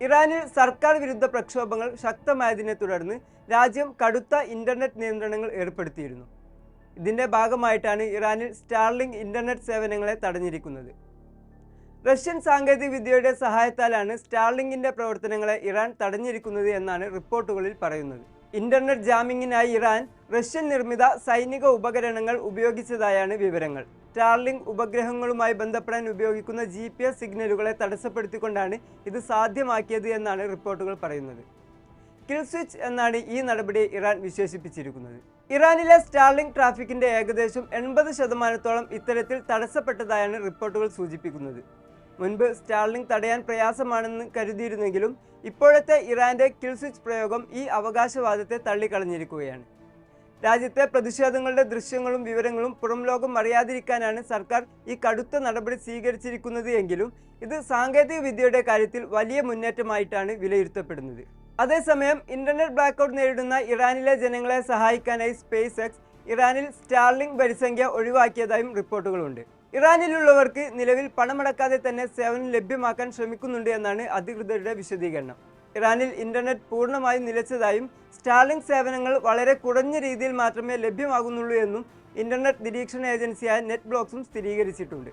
ഇറാനിൽ സർക്കാർ വിരുദ്ധ പ്രക്ഷോഭങ്ങൾ ശക്തമായതിനെ തുടർന്ന് രാജ്യം കടുത്ത ഇന്റർനെറ്റ് നിയന്ത്രണങ്ങൾ ഏർപ്പെടുത്തിയിരുന്നു. ഇതിന്റെ ഭാഗമായിട്ടാണ് ഇറാനിൽ സ്റ്റാർലിങ്ക് ഇന്റർനെറ്റ് സേവനങ്ങളെ തടഞ്ഞിരിക്കുന്നത്. റഷ്യൻ സാങ്കേതിക വിദ്യയുടെ സഹായത്താലാണ് സ്റ്റാർലിങ്കിന്റെ പ്രവർത്തനങ്ങളെ ഇറാൻ തടഞ്ഞിരിക്കുന്നത് എന്നാണ് റിപ്പോർട്ടുകളിൽ പറയുന്നത്. ഇന്റർനെറ്റ് ജാമിങ്ങിനായി ഇറാൻ റഷ്യൻ നിർമ്മിത സൈനിക ഉപകരണങ്ങൾ ഉപയോഗിച്ചതായാണ് വിവരങ്ങൾ. സ്റ്റാർലിങ്ക് ഉപഗ്രഹങ്ങളുമായി ബന്ധപ്പെടാൻ ഉപയോഗിക്കുന്ന GPS സിഗ്നലുകളെ തടസ്സപ്പെടുത്തിക്കൊണ്ടാണ് ഇത് സാധ്യമാക്കിയത് എന്നാണ് റിപ്പോർട്ടുകൾ പറയുന്നത്. കിൽ സ്വിച്ച് എന്നാണ് ഈ നടപടിയെ ഇറാൻ വിശേഷിപ്പിച്ചിരിക്കുന്നത്. ഇറാനിലെ സ്റ്റാർലിങ്ക് ട്രാഫിക്കിന്റെ ഏകദേശം 80% ഇത്തരത്തിൽ തടസ്സപ്പെട്ടതായാണ് റിപ്പോർട്ടുകൾ സൂചിപ്പിക്കുന്നത്. മുൻപ് സ്റ്റാർലിങ്ക് തടയാൻ പ്രയാസമാണെന്ന് കരുതിയിരുന്നെങ്കിലും ഇപ്പോഴത്തെ ഇറാന്റെ കിൽ സ്വിച്ച് പ്രയോഗം ഈ അവകാശവാദത്തെ തള്ളിക്കളഞ്ഞിരിക്കുകയാണ്. രാജ്യത്തെ പ്രതിഷേധങ്ങളുടെ ദൃശ്യങ്ങളും വിവരങ്ങളും പുറം ലോകം അറിയാതിരിക്കാനാണ് സർക്കാർ ഈ കടുത്ത നടപടി സ്വീകരിച്ചിരിക്കുന്നത് എങ്കിലും ഇത് സാങ്കേതിക വിദ്യയുടെ കാര്യത്തിൽ വലിയ മുന്നേറ്റമായിട്ടാണ് വിലയിരുത്തപ്പെടുന്നത്. അതേസമയം ഇന്റർനെറ്റ് ബ്ലാക്കൗട്ട് നേരിടുന്ന ഇറാനിലെ ജനങ്ങളെ സഹായിക്കാനായി സ്പേസ് എക്സ് ഇറാനിൽ സ്റ്റാർലിങ്ക് വരിസംഖ്യ ഒഴിവാക്കിയതായും റിപ്പോർട്ടുകളുണ്ട്. ഇറാനിലുള്ളവർക്ക് നിലവിൽ പണമടക്കാതെ തന്നെ സേവനം ലഭ്യമാക്കാൻ ശ്രമിക്കുന്നുണ്ട് എന്നാണ് അധികൃതരുടെ വിശദീകരണം. ഇറാനിൽ ഇന്റർനെറ്റ് പൂർണ്ണമായും നിലച്ചതായും സ്റ്റാർലിങ്ക് സേവനങ്ങൾ വളരെ കുറഞ്ഞ രീതിയിൽ മാത്രമേ ലഭ്യമാകുന്നുള്ളൂ എന്നും ഇന്റർനെറ്റ് നിരീക്ഷണ ഏജൻസിയായ നെറ്റ് ബ്ലോക്സും സ്ഥിരീകരിച്ചിട്ടുണ്ട്.